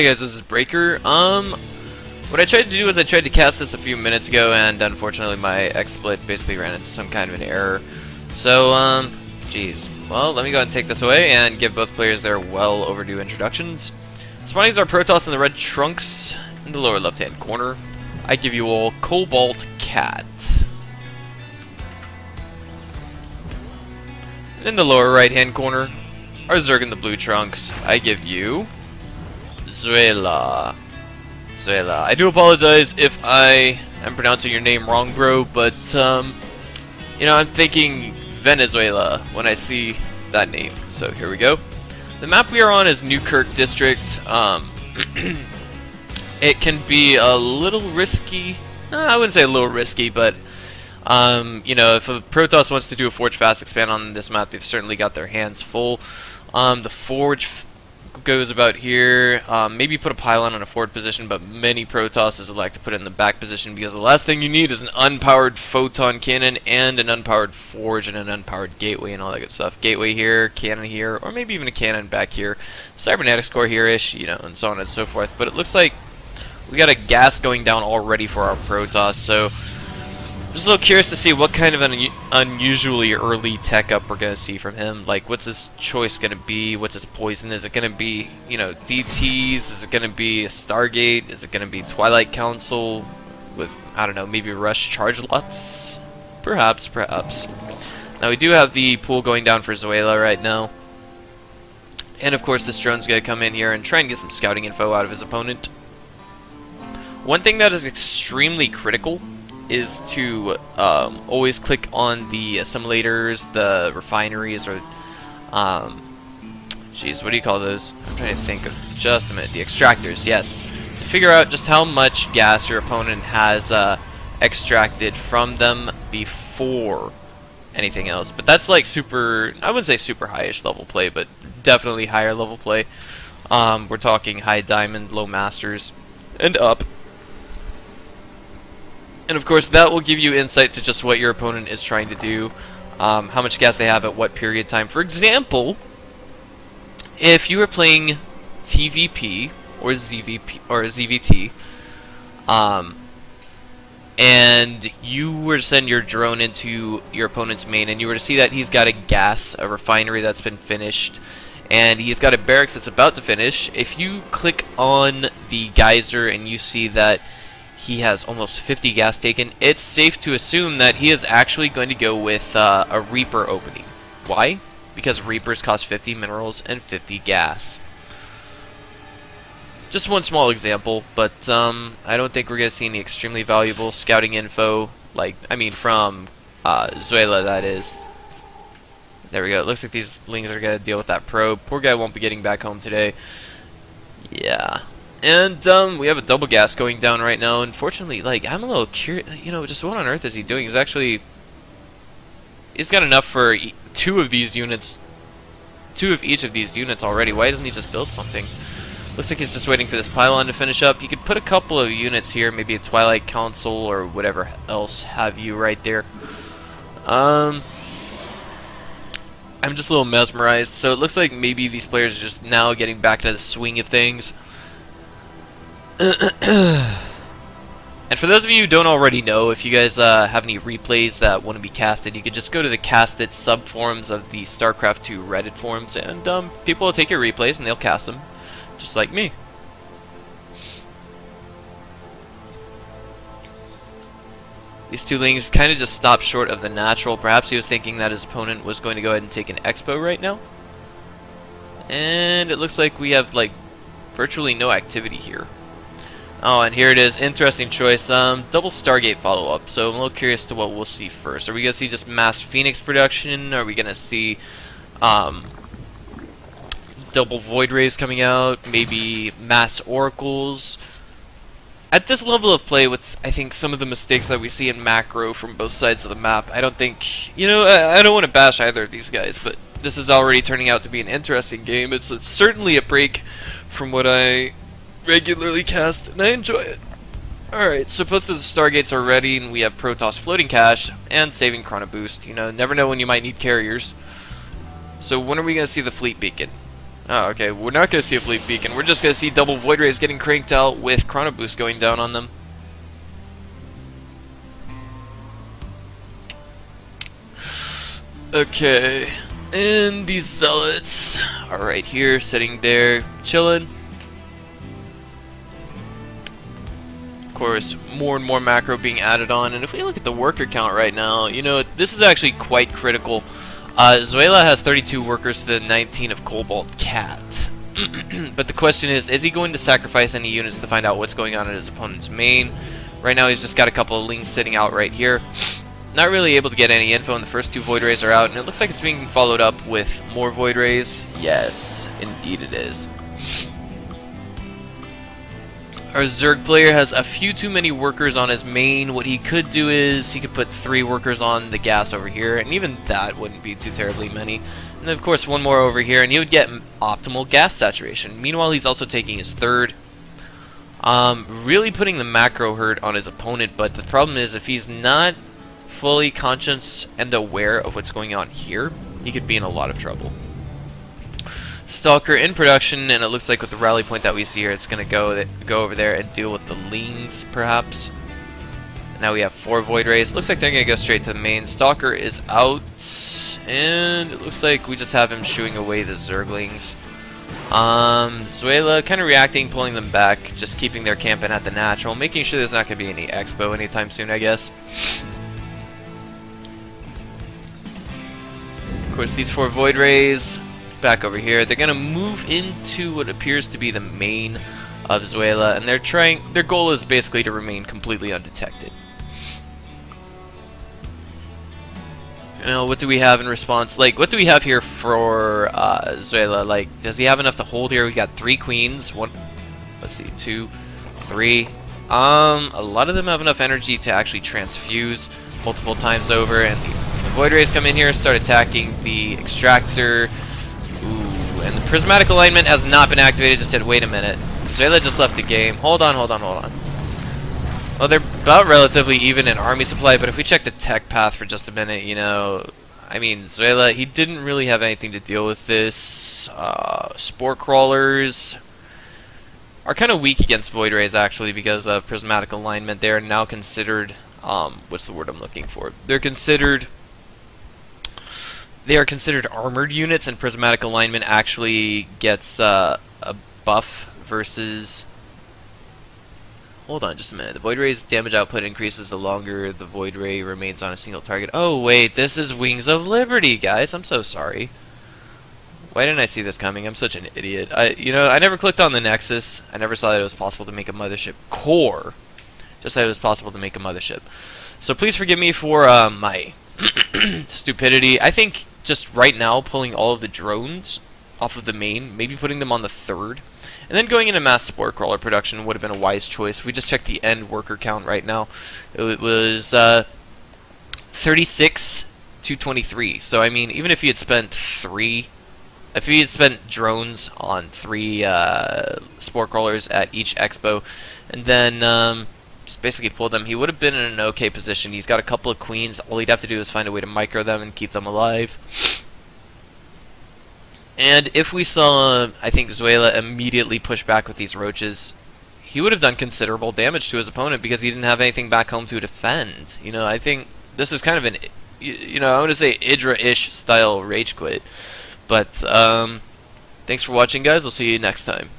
Hi guys, this is Breaker. What I tried to do is I tried to cast this a few minutes ago, and unfortunately my XSplit basically ran into some kind of an error. So, geez. Well, let me go ahead and take this away and give both players their well overdue introductions. Spawning is our Protoss in the red trunks in the lower left-hand corner. I give you all CobaltCat. And in the lower right-hand corner, our Zerg in the blue trunks. I give you Zuela. Zuela. I do apologize if I am pronouncing your name wrong, bro, but, you know, I'm thinking Venezuela when I see that name. So here we go. The map we are on is Newkirk District. It can be a little risky. I wouldn't say a little risky, but you know, if a Protoss wants to do a Forge Fast expand on this map, they've certainly got their hands full. The Forge goes about here. Maybe put a pylon on a forward position, but many Protosses like to put it in the back position because the last thing you need is an unpowered photon cannon and an unpowered forge and an unpowered gateway and all that good stuff. Gateway here, cannon here, or maybe even a cannon back here. Cybernetics core here-ish, you know, and so on and so forth. But it looks like we got a gas going down already for our Protoss, so just a little curious to see what kind of an unusually early tech up we're going to see from him. Like, what's his choice going to be? What's his poison? Is it going to be, you know, DTs? Is it going to be a Stargate? Is it going to be Twilight Council with, I don't know, maybe Rush Charge Lots? Perhaps, perhaps. Now, we do have the pool going down for Zuela right now. And, of course, this drone's going to come in here and try and get some scouting info out of his opponent. One thing that is extremely critical is to always click on the assimilators, the refineries, or geez, what do you call those? I'm trying to think of just a minute. The extractors, yes. To figure out just how much gas your opponent has extracted from them before anything else. But that's like super, I wouldn't say super high-ish level play, but definitely higher level play. We're talking high diamond, low masters, and up. And of course that will give you insight to just what your opponent is trying to do, how much gas they have at what period of time. For example, if you were playing TVP or ZVP or ZVT, and you were to send your drone into your opponent's main, and you were to see that he's got a refinery that's been finished, and he's got a barracks that's about to finish. If you click on the geyser and you see that he has almost 50 gas taken, it's safe to assume that he is actually going to go with a Reaper opening. Why? Because Reapers cost 50 minerals and 50 gas. Just one small example, but I don't think we're going to see any extremely valuable scouting info, like, I mean, from Zuela, that is. There we go. It looks like these lings are going to deal with that probe. Poor guy won't be getting back home today. Yeah. And we have a double gas going down right now. Unfortunately, like, I'm a little curious, you know, just what on earth is he doing? He's got enough for two of each of these units already. Why doesn't he just build something? Looks like he's just waiting for this pylon to finish up. You could put a couple of units here, maybe a Twilight Council or whatever else have you right there. I'm just a little mesmerized. So it looks like maybe these players are just now getting back into the swing of things. And for those of you who don't already know, if you guys have any replays that want to be casted, you can just go to the casted subforums of the StarCraft 2 Reddit forums, and people will take your replays and they'll cast them, just like me. These two lings kind of just stopped short of the natural. Perhaps he was thinking that his opponent was going to go ahead and take an Expo right now. And it looks like we have, like, virtually no activity here. Oh, and here it is. Interesting choice. Double Stargate follow-up. So I'm a little curious to what we'll see first. Are we going to see just mass Phoenix production? Are we going to see double Void Rays coming out? Maybe mass Oracles? At this level of play, with, I think, some of the mistakes that we see in macro from both sides of the map, I don't think, you know, I don't want to bash either of these guys, but this is already turning out to be an interesting game. It's certainly a break from what I regularly cast, and I enjoy it. Alright, so both of the Stargates are ready, and we have Protoss floating cache and saving Chrono Boost. You know, never know when you might need carriers. So when are we going to see the fleet beacon? Oh, okay. We're not going to see a Fleet Beacon. We're just going to see double Void Rays getting cranked out with Chrono Boost going down on them. Okay. And these Zealots are right here, sitting there, chilling. Of course, more and more macro being added on. And if we look at the worker count right now, you know, this is actually quite critical. Zuela has 32 workers to the 19 of CobaltCat. But the question is he going to sacrifice any units to find out what's going on in his opponent's main? Right now he's just got a couple of Lings sitting out right here. Not really able to get any info, and the first 2 Void Rays are out, and it looks like it's being followed up with more Void Rays. Yes, indeed it is. Our Zerg player has a few too many workers on his main. What he could do is he could put 3 workers on the gas over here, and even that wouldn't be too terribly many. And then of course 1 more over here, and he would get optimal gas saturation. Meanwhile, he's also taking his 3rd. Really putting the macro hurt on his opponent, but the problem is if he's not fully conscious and aware of what's going on here, he could be in a lot of trouble. Stalker in production, and it looks like with the rally point that we see here, it's going to go over there and deal with the Lings, perhaps. Now we have 4 Void Rays. Looks like they're going to go straight to the main. Stalker is out, and it looks like we just have him shooing away the Zerglings. Zuela kind of reacting, pulling them back, just keeping their camp in at the natural, making sure there's not going to be any expo anytime soon, I guess. Of course, these 4 Void Rays back over here, they're gonna move into what appears to be the main of Zuela, and their goal is basically to remain completely undetected. You know, what do we have in response? Like, what do we have here for Zuela? Like, does he have enough to hold here? We got 3 queens, let's see, 2, 3. A lot of them have enough energy to actually transfuse multiple times over, and the Void Rays come in here, start attacking the extractor. Ooh, and the prismatic alignment has not been activated. Just said, wait a minute. Zuela just left the game. Hold on. Well, they're about relatively even in army supply, but if we check the tech path for just a minute, you know, I mean, Zuela, he didn't really have anything to deal with this. Spore crawlers are kind of weak against Void Rays, actually, because of prismatic alignment. They are now considered, what's the word I'm looking for? They are considered armored units, and prismatic alignment actually gets a buff versus... Hold on just a minute. The Void Ray's damage output increases the longer the Void Ray remains on a single target. Oh wait, this is Wings of Liberty, guys. I'm so sorry. Why didn't I see this coming? I'm such an idiot. I never clicked on the Nexus. I never saw that it was possible to make a mothership core. Just that it was possible to make a mothership. So please forgive me for my stupidity. I think just right now pulling all of the drones off of the main, maybe putting them on the 3rd, and then going into mass spore crawler production would have been a wise choice. If we just check the end worker count right now, it was 36 to 23. So I mean, even if he had spent drones on 3 spore crawlers at each expo, and then just basically pulled them, he would have been in an okay position. He's got a couple of queens. All he'd have to do is find a way to micro them and keep them alive. And if we saw, I think, Zuela immediately push back with these roaches, he would have done considerable damage to his opponent because he didn't have anything back home to defend. You know, I think this is kind of an, you know, I want to say Idra-ish style rage quit. But, thanks for watching, guys. I'll see you next time.